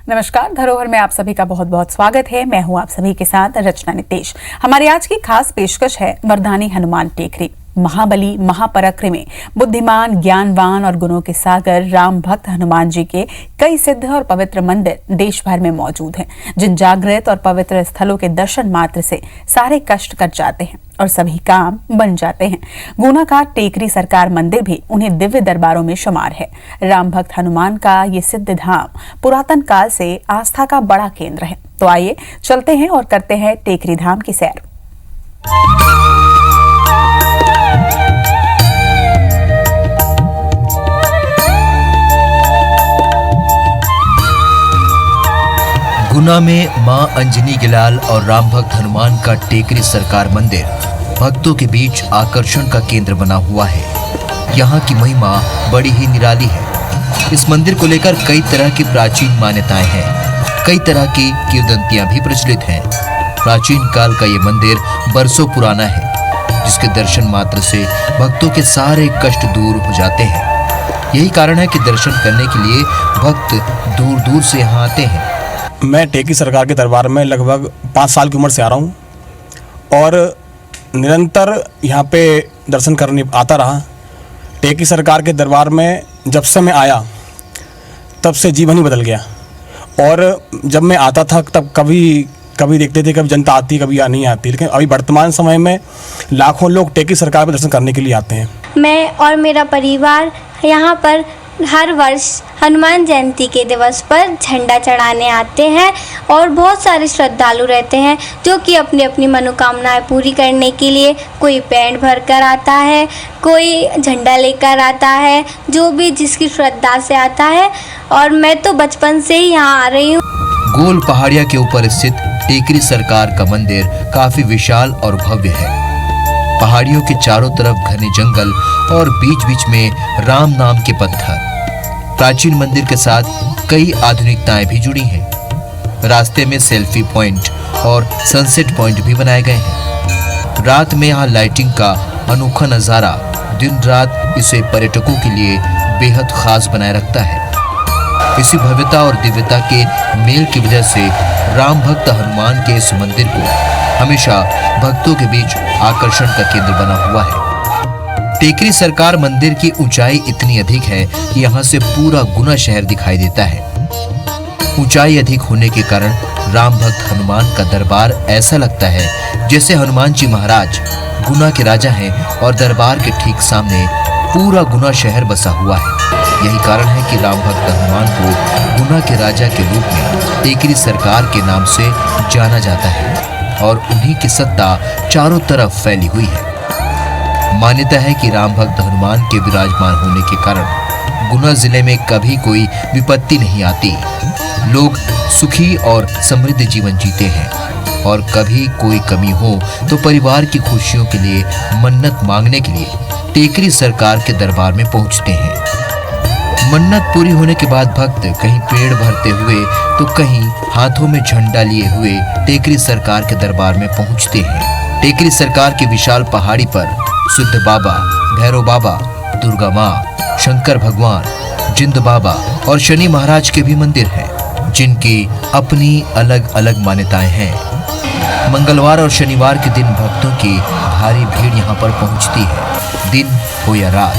नमस्कार, धरोहर में आप सभी का बहुत बहुत स्वागत है। मैं हूं आप सभी के साथ रचना नितेश। हमारी आज की खास पेशकश है वरदानी हनुमान टेकरी। महाबली, महापराक्रमी, बुद्धिमान, ज्ञानवान और गुणों के सागर राम भक्त हनुमान जी के कई सिद्ध और पवित्र मंदिर देश भर में मौजूद हैं, जिन जागृत और पवित्र स्थलों के दर्शन मात्र से सारे कष्ट कट जाते हैं और सभी काम बन जाते हैं। गुना का टेकरी सरकार मंदिर भी उन्हें दिव्य दरबारों में शुमार है। राम भक्त हनुमान का ये सिद्ध धाम पुरातन काल से आस्था का बड़ा केंद्र है। तो आइए चलते हैं और करते हैं टेकरी धाम की सैर। गुना में मां अंजनी गिलाल और राम भक्त हनुमान का टेकरी सरकार मंदिर भक्तों के बीच आकर्षण का केंद्र बना हुआ है। यहाँ की महिमा बड़ी ही निराली है। इस मंदिर को लेकर कई तरह की प्राचीन मान्यताएं हैं, कई तरह की किंवदंतियां भी प्रचलित हैं। प्राचीन काल का ये मंदिर बरसों पुराना है, जिसके दर्शन मात्र से भक्तों के सारे कष्ट दूर हो जाते हैं। यही कारण है कि दर्शन करने के लिए भक्त दूर दूर से यहाँ आते हैं। मैं टेकरी सरकार के दरबार में लगभग 5 साल की उम्र से आ रहा हूँ और निरंतर यहाँ पे दर्शन करने आता रहा। टेकरी सरकार के दरबार में जब से मैं आया तब से जीवन ही बदल गया। और जब मैं आता था तब कभी देखते थे कभी जनता आती कभी नहीं आती, लेकिन अभी वर्तमान समय में लाखों लोग टेकरी सरकार में दर्शन करने के लिए आते हैं। मैं और मेरा परिवार यहाँ पर हर वर्ष हनुमान जयंती के दिवस पर झंडा चढ़ाने आते हैं और बहुत सारे श्रद्धालु रहते हैं जो कि अपनी अपनी मनोकामनाएं पूरी करने के लिए कोई पेंट भर कर आता है, कोई झंडा लेकर आता है, जो भी जिसकी श्रद्धा से आता है। और मैं तो बचपन से ही यहाँ आ रही हूँ। गोल पहाड़िया के ऊपर स्थित टेकरी सरकार का मंदिर काफी विशाल और भव्य है। पहाड़ियों के चारों तरफ घने जंगल और बीच बीच में राम नाम के पत्थर। प्राचीन मंदिर के साथ कई आधुनिकताएं भी जुड़ी हैं। रास्ते में सेल्फी पॉइंट और सनसेट पॉइंट भी बनाए गए हैं। रात में यहाँ लाइटिंग का अनोखा नजारा दिन रात इसे पर्यटकों के लिए बेहद खास बनाए रखता है। इसी भव्यता और दिव्यता के मेल की वजह से राम भक्त हनुमान के इस मंदिर को हमेशा भक्तों के बीच आकर्षण का केंद्र बना हुआ है। टेकरी सरकार मंदिर की ऊंचाई इतनी अधिक है कि यहाँ से पूरा गुना शहर दिखाई देता है। ऊंचाई अधिक होने के कारण राम भक्त हनुमान का दरबार ऐसा लगता है जैसे हनुमान जी महाराज गुना के राजा हैं और दरबार के ठीक सामने पूरा गुना शहर बसा हुआ है। यही कारण है कि राम भक्त हनुमान को गुना के राजा के रूप में टेकरी सरकार के नाम से जाना जाता है और उन्हीं की सत्ता चारों तरफ फैली हुई है। मान्यता है कि राम भक्त हनुमान के विराजमान होने के कारण गुना जिले में कभी कोई विपत्ति नहीं आती। लोग सुखी और समृद्ध जीवन जीते हैं और कभी कोई कमी हो तो परिवार की खुशियों के लिए मन्नत मांगने के लिए टेकरी सरकार के दरबार में पहुंचते हैं। मन्नत पूरी होने के बाद भक्त कहीं पेड़ भरते हुए तो कहीं हाथों में झंडा लिए हुए टेकरी सरकार के दरबार में पहुंचते हैं। टेकरी सरकार की विशाल पहाड़ी पर सिद्ध बाबा, भैरव बाबा, दुर्गा माँ, शंकर भगवान, जिंद बाबा और शनि महाराज के भी मंदिर हैं, जिनकी अपनी अलग अलग मान्यताएं हैं। मंगलवार और शनिवार के दिन भक्तों की भारी भीड़ यहाँ पर पहुँचती है। दिन हो या रात,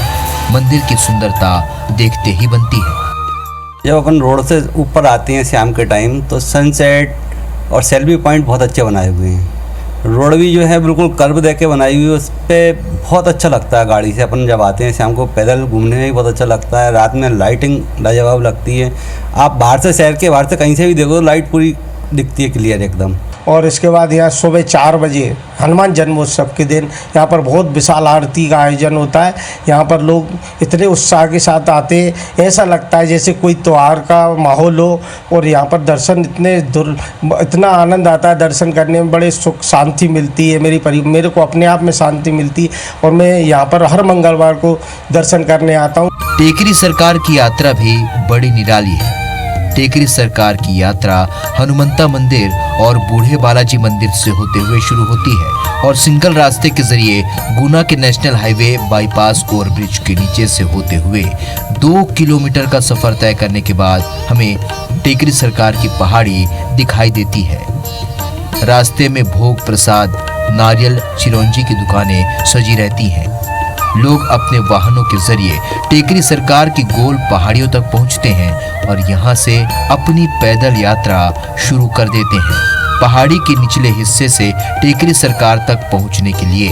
मंदिर की सुंदरता देखते ही बनती है। जब अपन रोड से ऊपर आते हैं शाम के टाइम तो सनसेट और सेल्फी पॉइंट बहुत अच्छे बनाए हुए हैं। रोड भी जो है बिल्कुल कर्व दे के बनाई हुई है, उस पर बहुत अच्छा लगता है। गाड़ी से अपन जब आते हैं शाम को पैदल घूमने में भी बहुत अच्छा लगता है। रात में लाइटिंग लाजवाब लगती है। आप बाहर से शहर के बाहर से कहीं से भी देखो लाइट पूरी दिखती है क्लियर एकदम। और इसके बाद यहाँ सुबह 4 बजे हनुमान जन्मोत्सव के दिन यहाँ पर बहुत विशाल आरती का आयोजन होता है। यहाँ पर लोग इतने उत्साह के साथ आते हैं, ऐसा लगता है जैसे कोई त्यौहार का माहौल हो। और यहाँ पर दर्शन इतना आनंद आता है, दर्शन करने में बड़े सुख शांति मिलती है। मेरे को अपने आप में शांति मिलती है और मैं यहाँ पर हर मंगलवार को दर्शन करने आता हूँ। टेकरी सरकार की यात्रा भी बड़ी निराली है। टेकरी सरकार की यात्रा हनुमंता मंदिर और बूढ़े बालाजी मंदिर से होते हुए शुरू होती है और सिंगल रास्ते के जरिए गुना के नेशनल हाईवे बाईपास ओवरब्रिज के नीचे से होते हुए 2 किलोमीटर का सफर तय करने के बाद हमें टेकरी सरकार की पहाड़ी दिखाई देती है। रास्ते में भोग प्रसाद, नारियल, चिरौंजी की दुकानें सजी रहती हैं। लोग अपने वाहनों के जरिए टेकरी सरकार की गोल पहाड़ियों तक पहुंचते हैं और यहां से अपनी पैदल यात्रा शुरू कर देते हैं। पहाड़ी के निचले हिस्से से टेकरी सरकार तक पहुंचने के लिए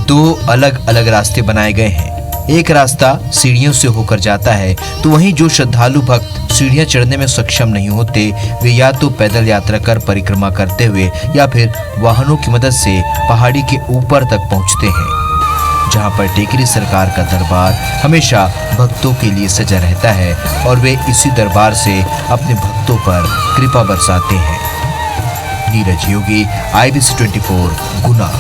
2 अलग अलग रास्ते बनाए गए हैं। एक रास्ता सीढ़ियों से होकर जाता है, तो वहीं जो श्रद्धालु भक्त सीढ़ियां चढ़ने में सक्षम नहीं होते, वे या तो पैदल यात्रा कर परिक्रमा करते हुए या फिर वाहनों की मदद से पहाड़ी के ऊपर तक पहुंचते हैं, जहां पर टेकरी सरकार का दरबार हमेशा भक्तों के लिए सजा रहता है और वे इसी दरबार से अपने भक्तों पर कृपा बरसाते हैं। नीरज योगी, IBC 24, गुना।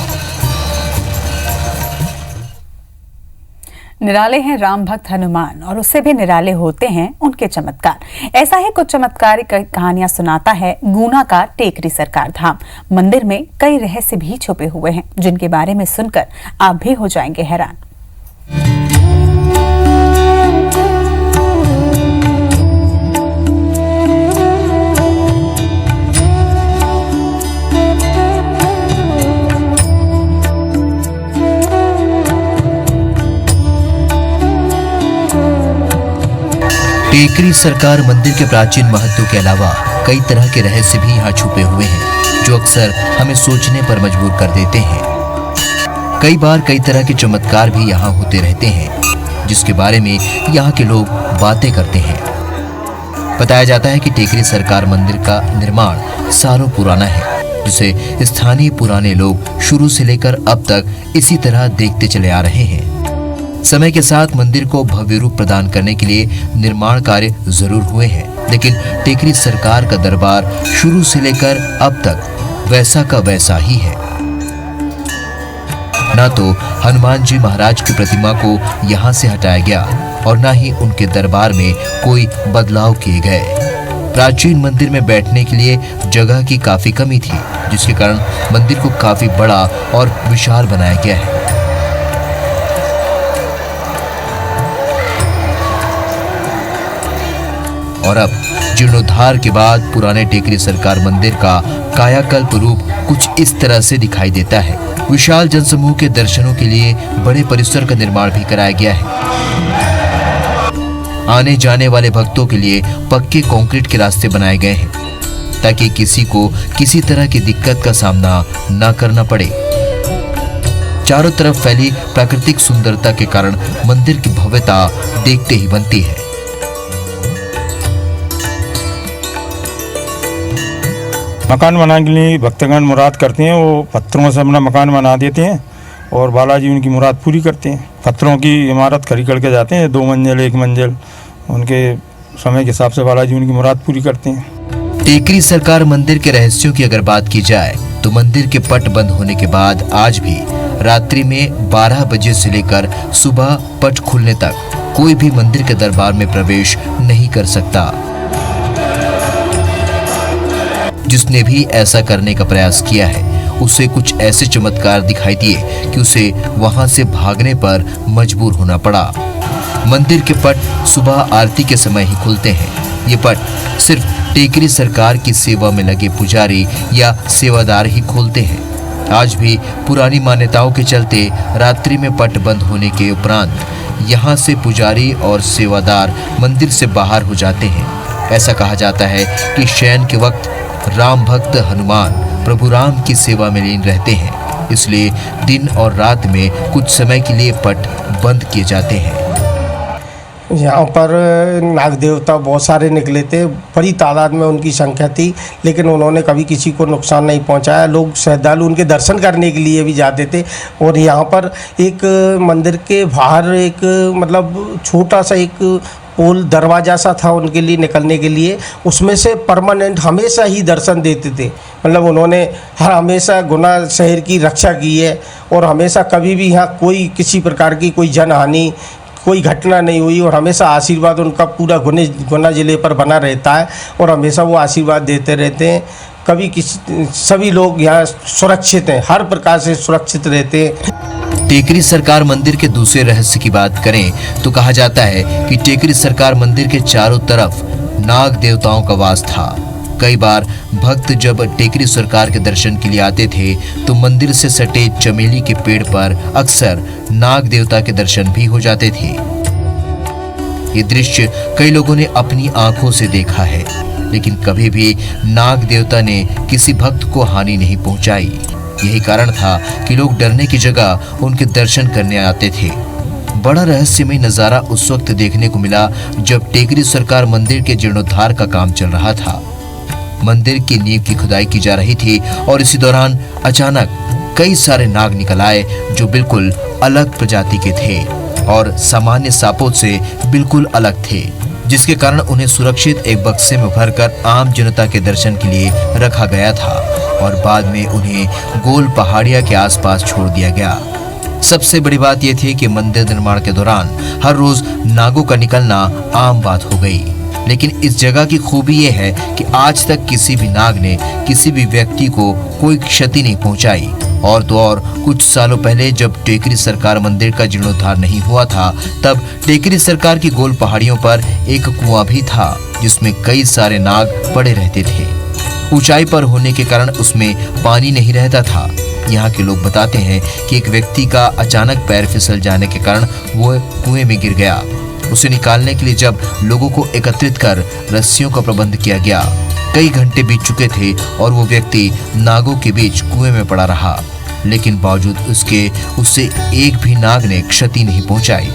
निराले हैं राम भक्त हनुमान और उससे भी निराले होते हैं उनके चमत्कार। ऐसा ही कुछ चमत्कारी कहानियां सुनाता है गुना का टेकरी सरकार धाम। मंदिर में कई रहस्य भी छुपे हुए हैं, जिनके बारे में सुनकर आप भी हो जाएंगे हैरान। टेकरी सरकार मंदिर के प्राचीन महत्व के अलावा कई तरह के रहस्य भी यहाँ छुपे हुए हैं, जो अक्सर हमें सोचने पर मजबूर कर देते हैं। कई बार कई तरह के चमत्कार भी यहाँ होते रहते हैं, जिसके बारे में यहाँ के लोग बातें करते हैं। बताया जाता है कि टेकरी सरकार मंदिर का निर्माण सालों पुराना है, जिसे स्थानीय पुराने लोग शुरू से लेकर अब तक इसी तरह देखते चले आ रहे हैं। समय के साथ मंदिर को भव्य रूप प्रदान करने के लिए निर्माण कार्य जरूर हुए हैं, लेकिन टेकरी सरकार का दरबार शुरू से लेकर अब तक वैसा का वैसा ही है। ना तो हनुमान जी महाराज की प्रतिमा को यहाँ से हटाया गया और ना ही उनके दरबार में कोई बदलाव किए गए। प्राचीन मंदिर में बैठने के लिए जगह की काफी कमी थी, जिसके कारण मंदिर को काफी बड़ा और विशाल बनाया गया है। और अब जीर्णोद्धार के बाद पुराने टेकरी सरकार मंदिर का कायाकल्प रूप कुछ इस तरह से दिखाई देता है। विशाल जनसमूह के दर्शनों के लिए बड़े परिसर का निर्माण भी कराया गया है। आने जाने वाले भक्तों के लिए पक्के कंक्रीट के रास्ते बनाए गए हैं, ताकि किसी को किसी तरह की दिक्कत का सामना न करना पड़े। चारों तरफ फैली प्राकृतिक सुंदरता के कारण मंदिर की भव्यता देखते ही बनती है। मकान बनाने के लिए भक्तगण मुराद करते हैं, वो पत्थरों से अपना मकान बना देते हैं और बालाजी उनकी मुराद पूरी करते हैं। पत्थरों की इमारत खड़ी करके जाते हैं, 2 मंजिल 1 मंजिल, उनके समय के हिसाब से बालाजी उनकी मुराद पूरी करते हैं। टेकरी सरकार मंदिर के रहस्यों की अगर बात की जाए तो मंदिर के पट बंद होने के बाद आज भी रात्रि में 12 बजे से लेकर सुबह पट खुलने तक कोई भी मंदिर के दरबार में प्रवेश नहीं कर सकता। जिसने भी ऐसा करने का प्रयास किया है, उसे कुछ ऐसे चमत्कार दिखाई दिए कि उसे वहां से भागने पर मजबूर होना पड़ा। मंदिर के पट सुबह आरती के समय ही खुलते हैं। ये पट सिर्फ टेकरी सरकार की सेवा में लगे पुजारी या सेवादार ही खोलते हैं। आज भी पुरानी मान्यताओं के चलते रात्रि में पट बंद होने के उपरांत यहाँ से पुजारी और सेवादार मंदिर से बाहर हो जाते हैं। ऐसा कहा जाता है कि शयन के वक्त राम भक्त हनुमान प्रभु राम की सेवा में लीन रहते हैं, इसलिए दिन और रात में कुछ समय के लिए पट बंद किए जाते हैं। यहाँ पर नाग देवता बहुत सारे निकले थे, बड़ी तादाद में उनकी संख्या थी, लेकिन उन्होंने कभी किसी को नुकसान नहीं पहुँचाया। लोग श्रद्धालु उनके दर्शन करने के लिए भी जाते थे। और यहाँ पर एक मंदिर के बाहर एक मतलब छोटा सा एक पोल दरवाज़ा सा था उनके लिए निकलने के लिए, उसमें से परमानेंट हमेशा ही दर्शन देते थे। मतलब उन्होंने हमेशा गुना शहर की रक्षा की है और हमेशा कभी भी यहाँ कोई किसी प्रकार की कोई जनहानि कोई घटना नहीं हुई और हमेशा आशीर्वाद उनका पूरा गुना ज़िले पर बना रहता है और हमेशा वो आशीर्वाद देते रहते हैं। कभी किसी सभी लोग यहाँ सुरक्षित हैं, हर प्रकार से सुरक्षित रहते हैं। टेकरी सरकार मंदिर के दूसरे रहस्य की बात करें तो कहा जाता है कि टेकरी सरकार मंदिर के चारों तरफ नाग देवताओं का वास था। कई बार भक्त जब टेकरी सरकार के दर्शन के लिए आते थे तो मंदिर से सटे चमेली के पेड़ पर अक्सर नाग देवता के दर्शन भी हो जाते थे। ये दृश्य कई लोगों ने अपनी आंखों से देखा है, लेकिन कभी भी नाग देवता ने किसी भक्त को हानि नहीं पहुंचाई। यही कारण था कि लोग डरने की जगह उनके दर्शन करने आते थे। बड़ा रहस्यमय नजारा उस वक्त देखने को मिला जब टेकरी सरकार मंदिर के जीर्णोद्धार का काम चल रहा था। मंदिर की नींव की खुदाई की जा रही थी और इसी दौरान अचानक कई सारे नाग निकल आए जो बिल्कुल अलग प्रजाति के थे और सामान्य सांपों से बिल्कुल अलग थे, जिसके कारण उन्हें सुरक्षित एक बक्से में भरकर आम जनता के दर्शन के लिए रखा गया था और बाद में उन्हें गोल पहाड़िया के आसपास छोड़ दिया गया। सबसे बड़ी बात यह थी कि मंदिर निर्माण के दौरान हर रोज नागों का निकलना आम बात हो गई। लेकिन इस जगह की खूबी यह है कि आज तक किसी भी नाग ने किसी भी व्यक्ति को कोई क्षति नहीं पहुंचाई। और तो और कुछ सालों पहले जब टेकरी सरकार मंदिर का जीर्णोद्धार नहीं हुआ था, तब टेकरी सरकार की गोल पहाड़ियों पर एक कुआं भी था जिसमें कई सारे नाग पड़े रहते थे। ऊंचाई पर होने के कारण उसमें पानी नहीं रहता था। यहाँ के लोग बताते हैं कि एक व्यक्ति का अचानक पैर फिसल जाने के कारण वो कुएं में गिर गया। उसे निकालने के लिए जब लोगों को एकत्रित कर रस्सियों का प्रबंध किया गया, कई घंटे बीत चुके थे और वो व्यक्ति नागों के बीच कुएं में पड़ा रहा, लेकिन बावजूद उससे एक भी नाग ने क्षति नहीं पहुंचाई।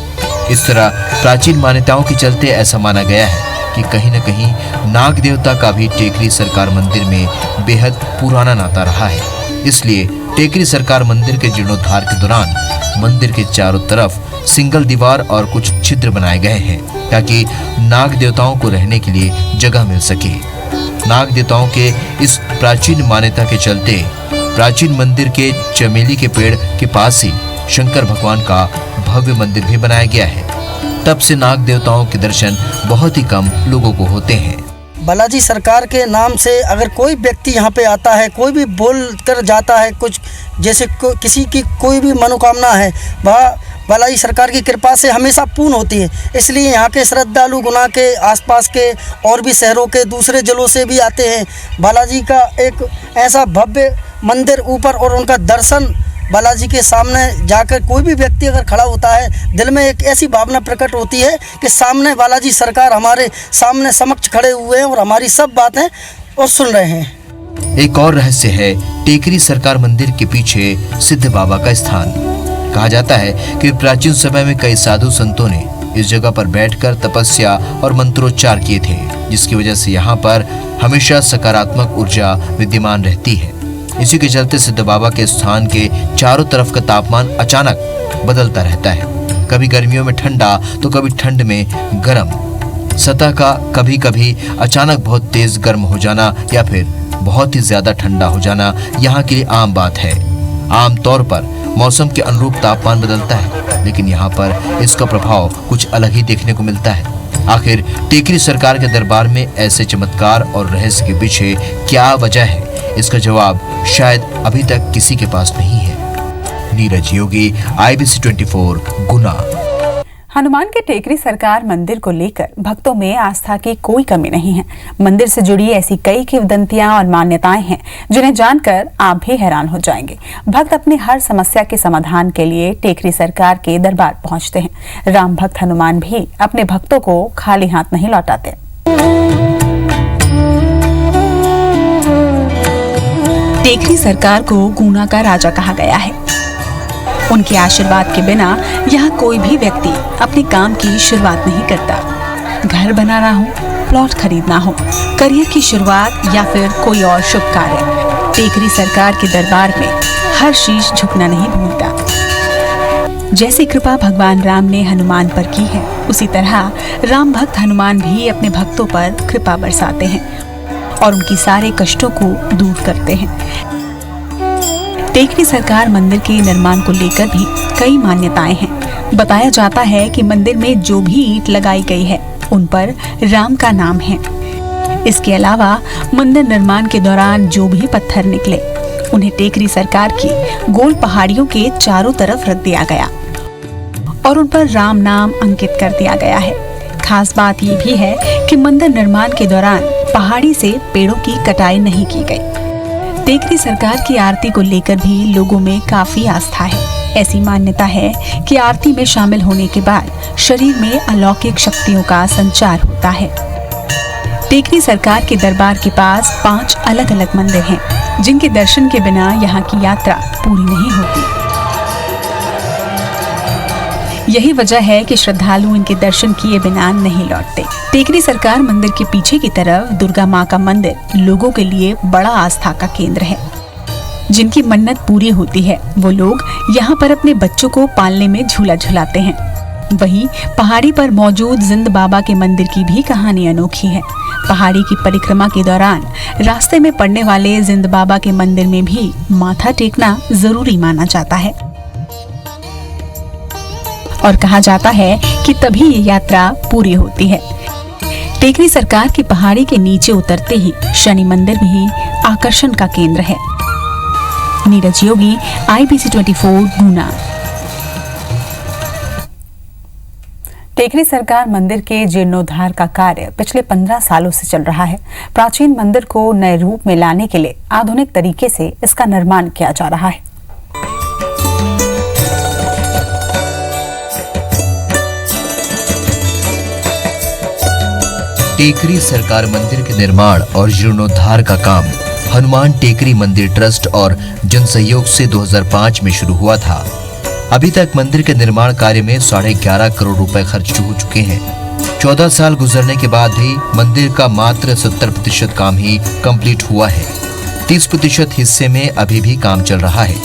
इस तरह प्राचीन मान्यताओं के चलते ऐसा माना गया है कि कहीं न कहीं नाग देवता का भी टेकरी सरकार मंदिर में बेहद पुराना नाता रहा है। इसलिए टेकरी सरकार मंदिर के जीर्णोद्धार के दौरान मंदिर के चारों तरफ सिंगल दीवार और कुछ छिद्र बनाए गए हैं ताकि नाग देवताओं को रहने के लिए जगह मिल सके। नाग देवताओं के इस प्राचीन मान्यता के चलते प्राचीन मंदिर के चमेली के पेड़ के पास ही शंकर भगवान का भव्य मंदिर भी बनाया गया है। तब से नाग देवताओं के दर्शन बहुत ही कम लोगों को होते हैं। बालाजी सरकार के नाम से अगर कोई व्यक्ति यहाँ पे आता है, कोई भी बोल कर जाता है, कुछ जैसे किसी की कोई भी मनोकामना है, वह बालाजी सरकार की कृपा से हमेशा पूर्ण होती है। इसलिए यहाँ के श्रद्धालु गुना के आसपास के और भी शहरों के दूसरे जिलों से भी आते हैं। बालाजी का एक ऐसा भव्य मंदिर ऊपर और उनका दर्शन बालाजी के सामने जाकर कोई भी व्यक्ति अगर खड़ा होता है, दिल में एक ऐसी भावना प्रकट होती है कि सामने बालाजी सरकार हमारे सामने समक्ष खड़े हुए हैं और हमारी सब बातें और सुन रहे हैं। एक और रहस्य है टेकरी सरकार मंदिर के पीछे सिद्ध बाबा का स्थान। कहा जाता है कि प्राचीन समय में कई साधु संतों ने इस जगह पर बैठकर तपस्या और मंत्रोच्चार किए थे, जिसकी वजह से यहाँ पर हमेशा सकारात्मक ऊर्जा विद्यमान रहती है। इसी के चलते सिद्ध बाबा के स्थान के चारों तरफ का तापमान अचानक बदलता रहता है। कभी गर्मियों में ठंडा तो कभी ठंड में गर्म। सतह का कभी कभी अचानक बहुत तेज गर्म हो जाना या फिर बहुत ही ज्यादा ठंडा हो जाना यहाँ के लिए आम बात है। आम तौर पर मौसम के अनुरूप तापमान बदलता है, लेकिन यहाँ पर इसका प्रभाव कुछ अलग ही देखने को मिलता है। आखिर टेकरी सरकार के दरबार में ऐसे चमत्कार और रहस्य के पीछे क्या वजह है, इसका जवाब शायद अभी तक किसी के पास नहीं है। नीरज योगी, IBC 24 गुना। हनुमान के टेकरी सरकार मंदिर को लेकर भक्तों में आस्था की कोई कमी नहीं है। मंदिर से जुड़ी ऐसी कई किंवदंतियां और मान्यताएं हैं जिन्हें जानकर आप भी हैरान हो जाएंगे। भक्त अपनी हर समस्या के समाधान के लिए टेकरी सरकार के दरबार पहुंचते हैं। राम भक्त हनुमान भी अपने भक्तों को खाली हाथ नहीं लौटाते। टेकरी सरकार को गुना का राजा कहा गया है। उनके आशीर्वाद के बिना यहाँ कोई भी व्यक्ति अपने काम की शुरुआत नहीं करता। घर बनाना हो, प्लॉट खरीदना हो, करियर की शुरुआत या फिर कोई और शुभ कार्य, टेकरी सरकार के दरबार में हर शीश झुकना नहीं भूलता। जैसी कृपा भगवान राम ने हनुमान पर की है, उसी तरह राम भक्त हनुमान भी अपने भक्तों पर कृपा बरसाते हैं और उनकी सारे कष्टों को दूर करते हैं। टेकरी सरकार मंदिर के निर्माण को लेकर भी कई मान्यताएं हैं। बताया जाता है कि मंदिर में जो भी ईंट लगाई गई है उन पर राम का नाम है। इसके अलावा मंदिर निर्माण के दौरान जो भी पत्थर निकले उन्हें टेकरी सरकार की गोल पहाड़ियों के चारों तरफ रख दिया गया और उन पर राम नाम अंकित कर दिया गया है। खास बात ये भी है कि मंदिर निर्माण के दौरान पहाड़ी से पेड़ों की कटाई नहीं की गई। टेकरी सरकार की आरती को लेकर भी लोगों में काफी आस्था है। ऐसी मान्यता है कि आरती में शामिल होने के बाद शरीर में अलौकिक शक्तियों का संचार होता है। टेकरी सरकार के दरबार के पास 5 अलग अलग मंदिर हैं, जिनके दर्शन के बिना यहाँ की यात्रा पूरी नहीं होती। यही वजह है कि श्रद्धालु इनके दर्शन किए बिना नहीं लौटते। टेकरी सरकार मंदिर के पीछे की तरफ दुर्गा माँ का मंदिर लोगों के लिए बड़ा आस्था का केंद्र है। जिनकी मन्नत पूरी होती है वो लोग यहाँ पर अपने बच्चों को पालने में झूला झुलाते हैं। वहीं पहाड़ी पर मौजूद जिंद बाबा के मंदिर की भी कहानी अनोखी है। पहाड़ी की परिक्रमा के दौरान रास्ते में पड़ने वाले जिंद बाबा के मंदिर में भी माथा टेकना जरूरी माना जाता है और कहा जाता है कि तभी ये यात्रा पूरी होती है। टेकरी सरकार की पहाड़ी के नीचे उतरते ही शनि मंदिर भी आकर्षण का केंद्र है। नीरज योगी, IBC 24 गुना। टेकरी सरकार मंदिर के जीर्णोद्धार का कार्य पिछले 15 सालों से चल रहा है। प्राचीन मंदिर को नए रूप में लाने के लिए आधुनिक तरीके से इसका निर्माण किया जा रहा है। टेकरी सरकार मंदिर के निर्माण और जीर्णोद्धार का काम हनुमान टेकरी मंदिर ट्रस्ट और जन सहयोग से 2005 में शुरू हुआ था। अभी तक मंदिर के निर्माण कार्य में 11.5 करोड़ रुपए खर्च हो चुके हैं। 14 साल गुजरने के बाद भी मंदिर का मात्र 70% काम ही कंप्लीट हुआ है। 30% हिस्से में अभी भी काम चल रहा है।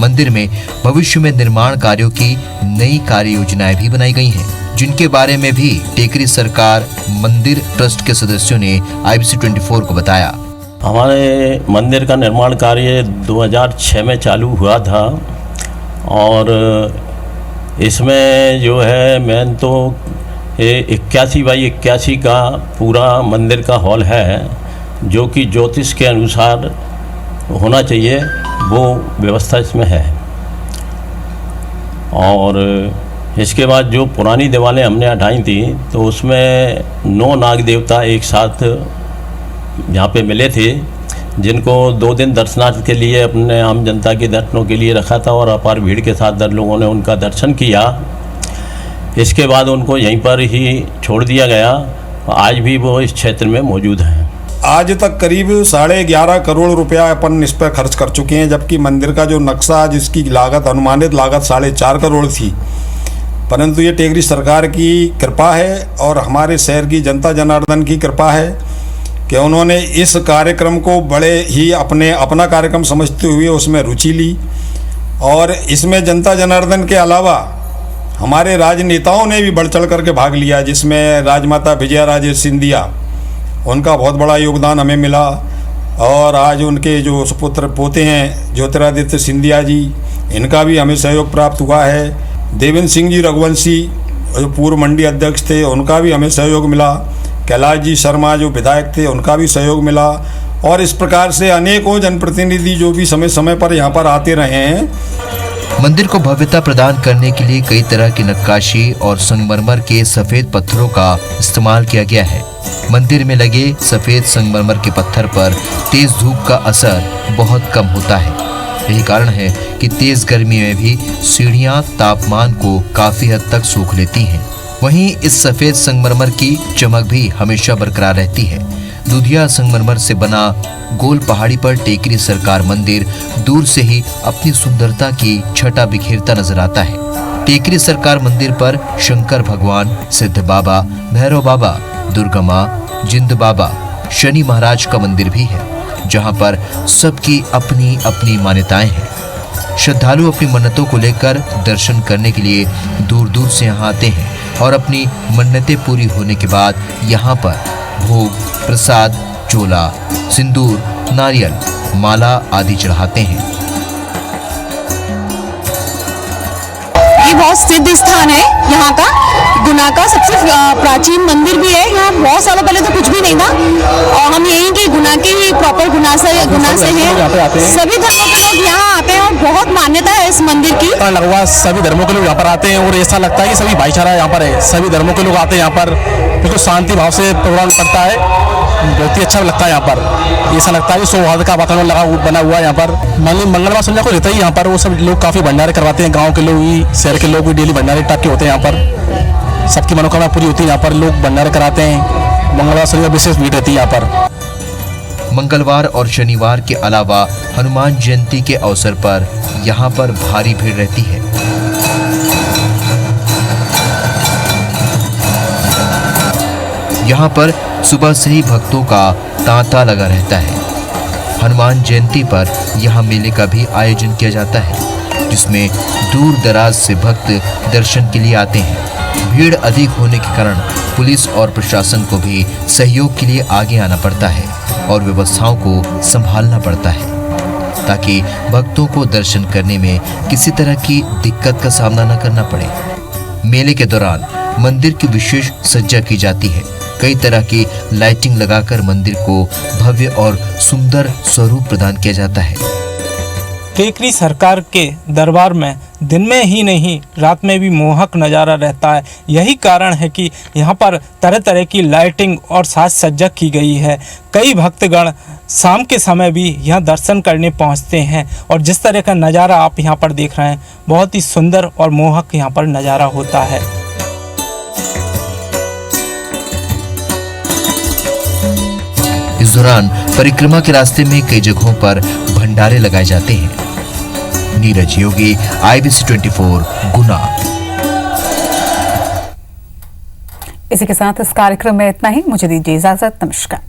मंदिर में भविष्य में निर्माण कार्यों की नई कार्य योजनाएं भी बनाई गई हैं, जिनके बारे में भी टेकरी सरकार मंदिर ट्रस्ट के सदस्यों ने IBC 24 को बताया। हमारे मंदिर का निर्माण कार्य 2006 में चालू हुआ था और इसमें जो है मेन तो 81x81 का पूरा मंदिर का हॉल है, जो कि ज्योतिष के अनुसार होना चाहिए वो व्यवस्था इसमें है। और इसके बाद जो पुरानी दीवारें हमने हटाई थी तो उसमें 9 नाग देवता एक साथ यहाँ पे मिले थे, जिनको 2 दिन दर्शनार्थ के लिए अपने आम जनता के दर्शनों के लिए रखा था और अपार भीड़ के साथ लोगों ने उनका दर्शन किया। इसके बाद उनको यहीं पर ही छोड़ दिया गया। आज भी वो इस क्षेत्र में मौजूद हैं। आज तक करीब 11.5 करोड़ रुपया अपन इस पर खर्च कर चुके हैं, जबकि मंदिर का जो नक्शा जिसकी लागत अनुमानित लागत 4.5 करोड़ थी। परंतु ये टेकरी सरकार की कृपा है और हमारे शहर की जनता जनार्दन की कृपा है कि उन्होंने इस कार्यक्रम को बड़े ही अपना कार्यक्रम समझते हुए उसमें रुचि ली। और इसमें जनता जनार्दन के अलावा हमारे राजनेताओं ने भी बढ़ चढ़ करके भाग लिया, जिसमें राजमाता विजया राजे सिंधिया, उनका बहुत बड़ा योगदान हमें मिला। और आज उनके जो सुपुत्र पोते हैं ज्योतिरादित्य सिंधिया जी, इनका भी हमें सहयोग प्राप्त हुआ है। देवेंद्र सिंह जी रघुवंशी जो पूर्व मंडी अध्यक्ष थे, उनका भी हमें सहयोग मिला। कैलाश जी शर्मा जो विधायक थे, उनका भी सहयोग मिला। और इस प्रकार से अनेकों जनप्रतिनिधि जो भी समय समय पर यहाँ पर आते रहे हैं। मंदिर को भव्यता प्रदान करने के लिए कई तरह की नक्काशी और संगमरमर के सफेद पत्थरों का इस्तेमाल किया गया है। मंदिर में लगे सफेद संगमरमर के पत्थर पर तेज धूप का असर बहुत कम होता है। यही कारण है कि तेज गर्मी में भी सीढ़ियां तापमान को काफी हद तक सोख लेती हैं। वहीं इस सफेद संगमरमर की चमक भी हमेशा बरकरार रहती है। दूधिया संगमरमर से बना गोल पहाड़ी पर टेकरी सरकार मंदिर दूर से ही अपनी सुंदरता की छटा बिखेरता नजर आता है। टेकरी सरकार मंदिर पर शंकर भगवान, सिद्ध बाबा, भैरव बाबा, दुर्गा माँ, जिंद बाबा, शनि महाराज का मंदिर भी है, जहाँ पर सबकी अपनी अपनी मान्यताएं हैं। श्रद्धालु अपनी मन्नतों को लेकर दर्शन करने के लिए दूर दूर से यहाँ आते हैं और अपनी मन्नतें पूरी होने के बाद यहाँ पर भोग, प्रसाद, चोला, सिंदूर, नारियल, माला आदि चढ़ाते हैं। ये बहुत सिद्ध स्थान है यहाँ का, गुना का सबसे प्राचीन मंदिर भी है। यहाँ बहुत सालों पहले तो कुछ भी नहीं था और हम यहीं के गुना के ही प्रॉपर गुना से हैं। सभी धर्मों के लोग यहाँ आते हैं और बहुत मान्यता है इस मंदिर की? लगभग सभी धर्मों के लोग यहाँ पर आते हैं और ऐसा लगता है कि सभी भाईचारा यहाँ पर है। सभी धर्मों के लोग आते हैं यहाँ पर, बिल्कुल शांति भाव से प्रोग्राम पड़ता है, बहुत ही अच्छा लगता है यहाँ पर। ऐसा लगता है कि सौहार्द का वातावरण बना हुआ है यहाँ पर। मंगलवार संध्या को रहता ही यहाँ पर, वो सब लोग काफ़ी भंडारे करवाते हैं। गाँव के लोग भी, शहर के लोग भी डेली भंडारे टाइप के होते हैं यहाँ पर। सबकी मनोकामना पूरी होती है यहाँ पर, लोग भंडारे कराते हैं। मंगलवार शनिवार विशेष भीड़ रहती है यहाँ पर। मंगलवार और शनिवार के अलावा हनुमान जयंती के अवसर पर यहाँ पर भारी भीड़ रहती है। यहाँ पर सुबह से ही भक्तों का तांता लगा रहता है। हनुमान जयंती पर यहाँ मेले का भी आयोजन किया जाता है, जिसमें दूर दराज से भक्त दर्शन के लिए आते हैं। भीड़ अधिक होने के कारण पुलिस और प्रशासन को भी सहयोग के लिए आगे आना पड़ता है और व्यवस्थाओं को संभालना पड़ता है, ताकि भक्तों को दर्शन करने में किसी तरह की दिक्कत का सामना न करना पड़े। मेले के दौरान मंदिर की विशेष सज्जा की जाती है। कई तरह की लाइटिंग लगाकर मंदिर को भव्य और सुंदर स्वरूप प्रदान किया जाता है। टेकरी सरकार के दरबार में दिन में ही नहीं रात में भी मोहक नज़ारा रहता है। यही कारण है कि यहाँ पर तरह तरह की लाइटिंग और साज सज्जा की गई है। कई भक्तगण शाम के समय भी यहाँ दर्शन करने पहुँचते हैं और जिस तरह का नज़ारा आप यहाँ पर देख रहे हैं, बहुत ही सुंदर और मोहक यहाँ पर नज़ारा होता है। इस दौरान परिक्रमा के रास्ते में कई जगहों पर भंडारे लगाए जाते हैं। नीरज योगी, IBC 24, गुना। इसी के साथ इस कार्यक्रम में इतना ही। मुझे दीजिए इजाजत। नमस्कार।